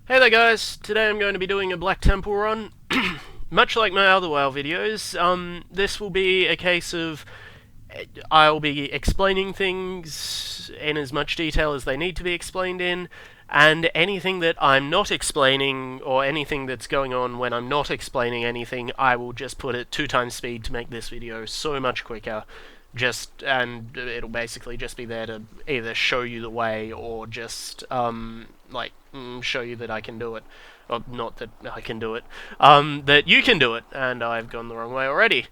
Hey there guys, today I'm going to be doing a Black Temple run. Much like my other WoW videos, this will be a case of I'll be explaining things in as much detail as they need to be explained in, and anything that I'm not explaining, or anything that's going on when I'm not explaining anything, I will just put at 2x speed to make this video so much quicker. And it'll basically just be there to either show you the way or just show you that I can do it, or not that I can do it, that you can do it, and I've gone the wrong way already.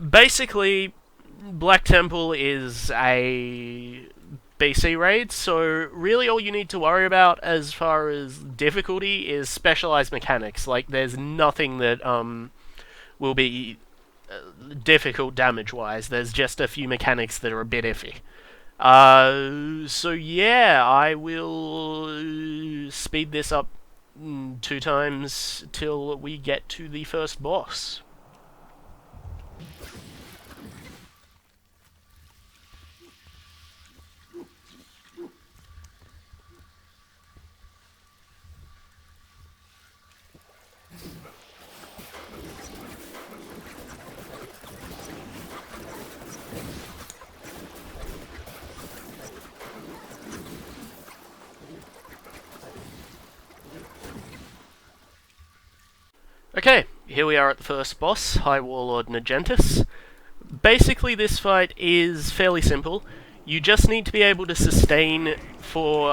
Basically, Black Temple is a BC raid, so really all you need to worry about as far as difficulty is specialized mechanics. Like, there's nothing that will be difficult damage-wise. There's just a few mechanics that are a bit iffy. So yeah, I will speed this up 2x till we get to the first boss. Okay, here we are at the first boss, High Warlord Naj'entus. Basically, this fight is fairly simple. You just need to be able to sustain for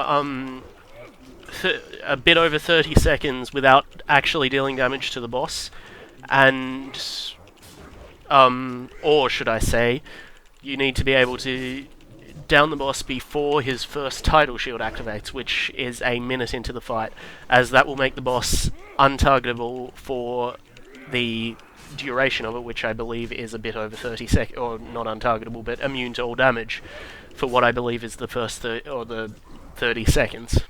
a bit over 30 seconds without actually dealing damage to the boss, and or should I say, you need to be able to down the boss before his first title shield activates, which is a minute into the fight, as that will make the boss untargetable for the duration of it, which I believe is a bit over 30 seconds, or not untargetable, but immune to all damage, for what I believe is the first the 30 seconds.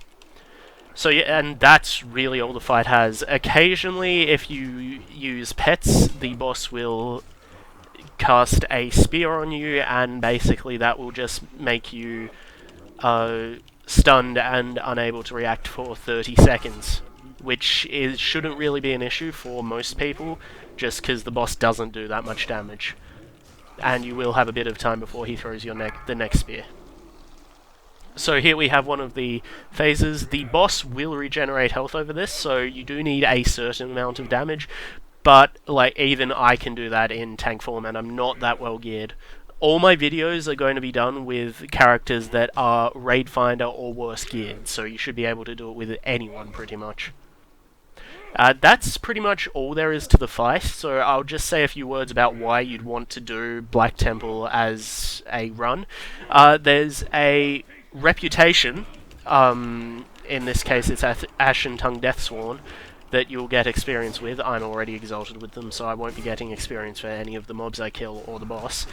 So yeah, and that's really all the fight has. Occasionally, if you use pets, the boss will cast a spear on you, and basically that will just make you stunned and unable to react for 30 seconds, which shouldn't really be an issue for most people, just because the boss doesn't do that much damage, and you will have a bit of time before he throws the next spear. So here we have one of the phases. The boss will regenerate health over this, so you do need a certain amount of damage, but like even I can do that in tank form, and I'm not that well geared. All my videos are going to be done with characters that are Raid Finder or worse geared, so you should be able to do it with anyone pretty much. That's pretty much all there is to the fight, so I'll just say a few words about why you'd want to do Black Temple as a run. There's a reputation, in this case it's Ashen Tongue Deathsworn, that you'll get experience with. I'm already exalted with them, so I won't be getting experience for any of the mobs I kill or the boss.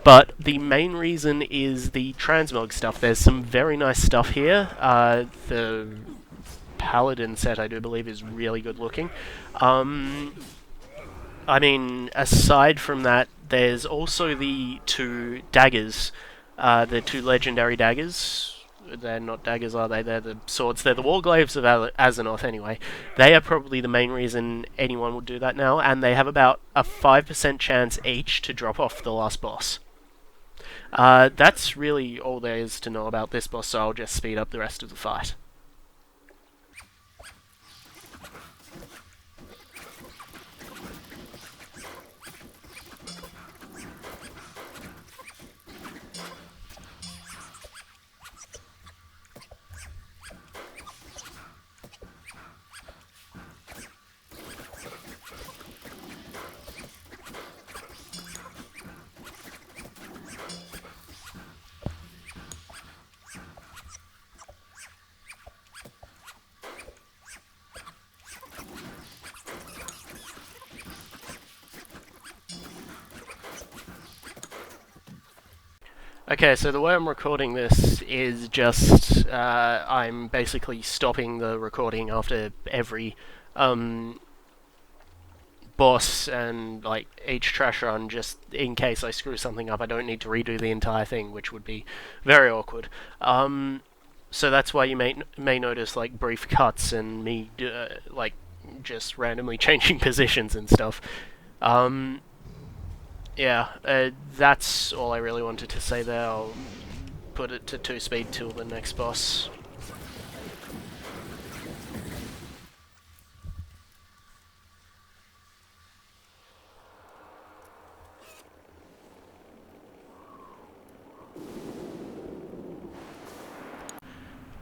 But the main reason is the transmog stuff. There's some very nice stuff here. The Paladin set, I do believe, is really good looking. I mean, aside from that, there's also the two daggers, the two legendary daggers. They're not daggers, are they? They're the swords. They're the Warglaives of Azeroth, anyway. They are probably the main reason anyone would do that now, and they have about a 5% chance each to drop off the last boss. That's really all there is to know about this boss, so I'll just speed up the rest of the fight. Okay, so the way I'm recording this is just, I'm basically stopping the recording after every, boss and, like, each trash run, just in case I screw something up. I don't need to redo the entire thing, which would be very awkward. So that's why you may notice like brief cuts and me like just randomly changing positions and stuff. Um, yeah, that's all I really wanted to say there. I'll put it to 2 speed till the next boss.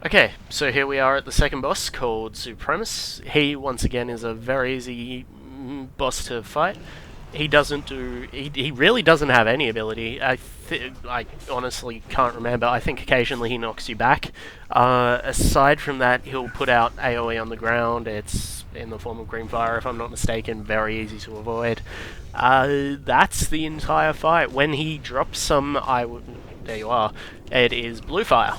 Okay, so here we are at the second boss, called Supremus. He, once again, is a very easy boss to fight. He doesn't do... He really doesn't have any ability. I honestly can't remember. I think occasionally he knocks you back. Aside from that, he'll put out AoE on the ground. It's in the form of green fire, if I'm not mistaken. Very easy to avoid. That's the entire fight. When he drops some... There you are. It is blue fire.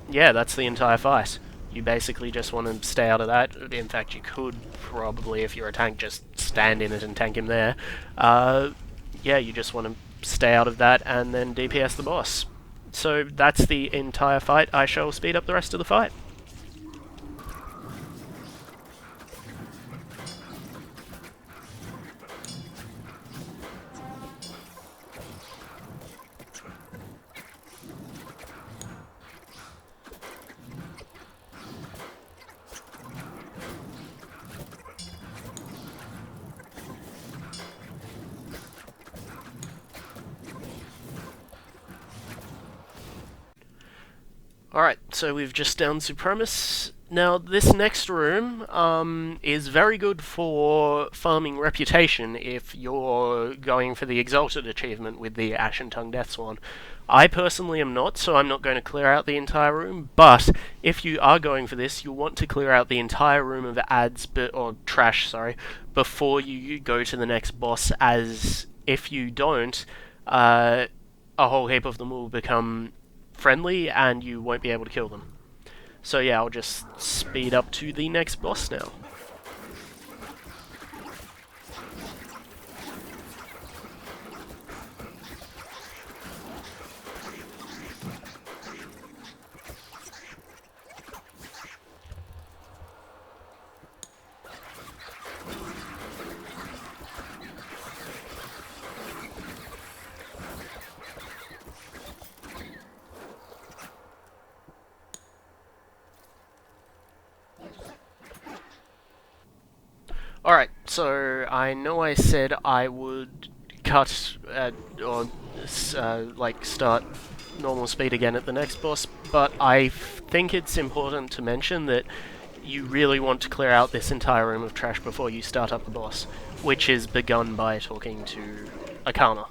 Yeah, that's the entire fight. You basically just want to stay out of that. In fact, you could probably, if you're a tank, just stand in it and tank him there. Yeah, you just want to stay out of that and then DPS the boss. So that's the entire fight. I shall speed up the rest of the fight. Alright, so we've just downed Supremus. Now, this next room is very good for farming reputation if you're going for the Exalted achievement with the Ashen Tongue Deathswan. I personally am not, so I'm not going to clear out the entire room, but if you are going for this, you'll want to clear out the entire room of ads, or trash, sorry, before you go to the next boss, as if you don't, a whole heap of them will become friendly and you won't be able to kill them. So yeah, I'll just speed up to the next boss now. Alright, so I know I said I would cut or like start normal speed again at the next boss, but I think it's important to mention that you really want to clear out this entire room of trash before you start up the boss, which is begun by talking to Akama.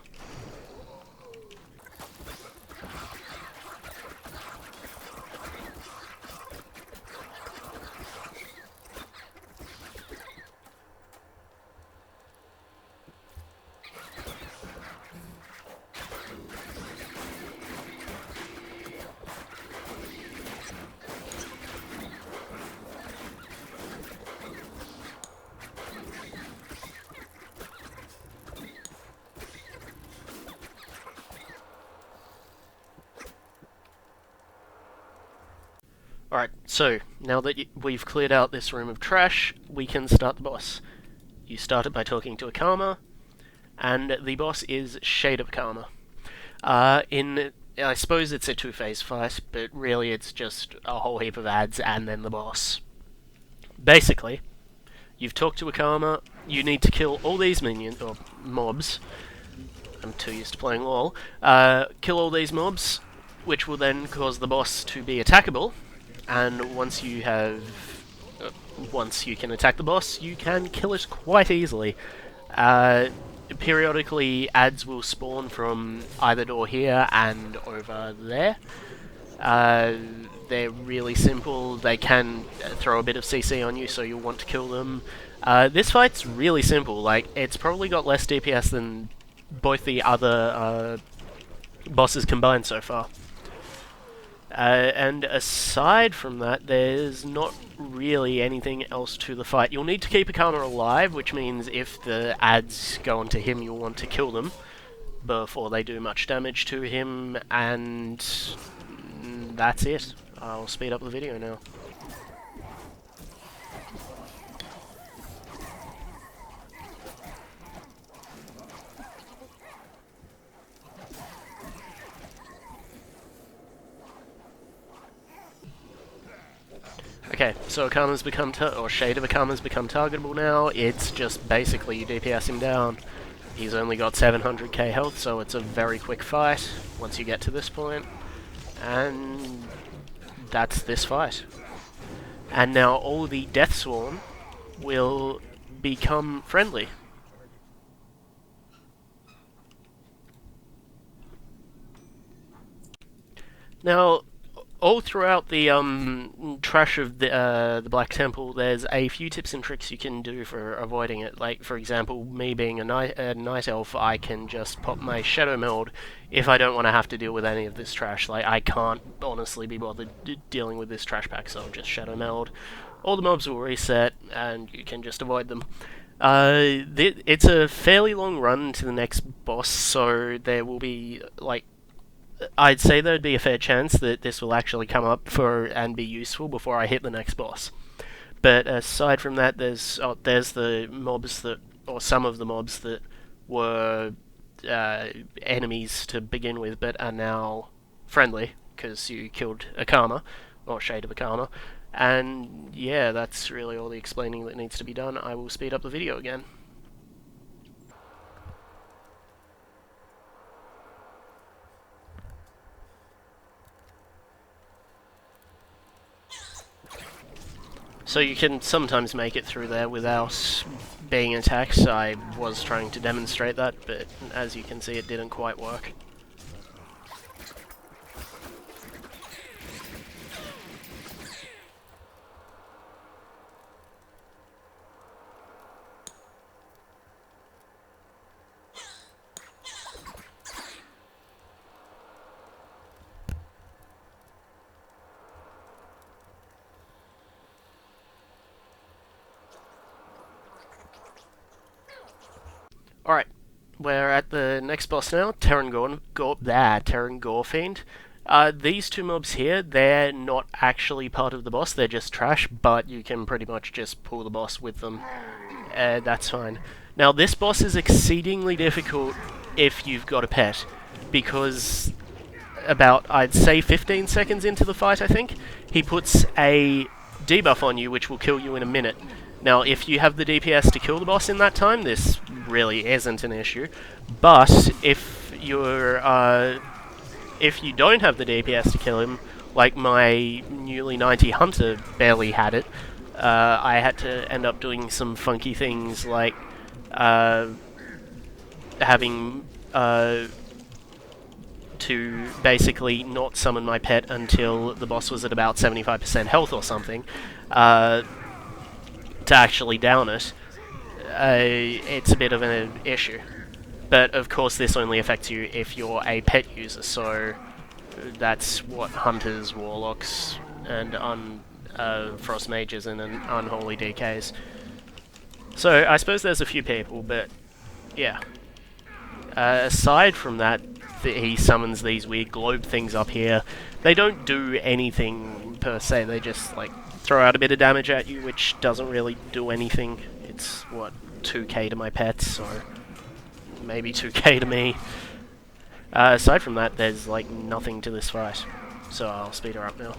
Alright, so now that we've cleared out this room of trash, we can start the boss. You start it by talking to Akama, and the boss is Shade of Akama. I suppose it's a two-phase fight, but really it's just a whole heap of ads and then the boss. Basically, you've talked to Akama, you need to kill all these minions, or mobs. I'm too used to playing LoL. Kill all these mobs, which will then cause the boss to be attackable. And once you can attack the boss, you can kill it quite easily. Periodically, ads will spawn from either door here and over there. They're really simple. They can throw a bit of CC on you, so you'll want to kill them. This fight's really simple. Like, it's probably got less DPS than both the other bosses combined so far. And aside from that, there's not really anything else to the fight. You'll need to keep Akama alive, which means if the ads go onto him, you'll want to kill them before they do much damage to him, and that's it. I'll speed up the video now. Okay, so Akama's become, or Shade of Akama's become targetable now. It's just basically you DPS him down. He's only got 700k health, so it's a very quick fight once you get to this point. And that's this fight. And now all the Death Swarm will become friendly. Now, all throughout the trash of the Black Temple, there's a few tips and tricks you can do for avoiding it. Like, for example, me being a night elf, I can just pop my Shadow Meld if I don't want to have to deal with any of this trash. Like, I can't honestly be bothered dealing with this trash pack, so I'll just Shadow Meld. All the mobs will reset, and you can just avoid them. It's a fairly long run to the next boss, so there will be, like, I'd say there'd be a fair chance that this will actually come up and be useful before I hit the next boss. But aside from that, there's the mobs that, or some of the mobs that were enemies to begin with, but are now friendly because you killed Akama, or Shade of Akama. And yeah, that's really all the explaining that needs to be done. I will speed up the video again. So you can sometimes make it through there without being attacked. I was trying to demonstrate that, but as you can see, it didn't quite work. Alright, we're at the next boss now, Teron Gorefiend. These two mobs here, they're not actually part of the boss, they're just trash, but you can pretty much just pull the boss with them. That's fine. Now, this boss is exceedingly difficult if you've got a pet, because about, I'd say 15 seconds into the fight, I think, he puts a debuff on you, which will kill you in a minute. Now, if you have the DPS to kill the boss in that time, this really isn't an issue. But if you're, if you don't have the DPS to kill him, like my newly 90 hunter barely had it, I had to end up doing some funky things like having to basically not summon my pet until the boss was at about 75% health or something. To actually down it, it's a bit of an issue. But of course this only affects you if you're a pet user, so that's what hunters, warlocks, and frost mages and unholy DKs. So I suppose there's a few people, but yeah. Aside from that, he summons these weird globe things up here. They don't do anything per se, they just like throw out a bit of damage at you, which doesn't really do anything. It's, what, 2k to my pets, or maybe 2k to me. Aside from that, there's like nothing to this fight, so I'll speed her up now.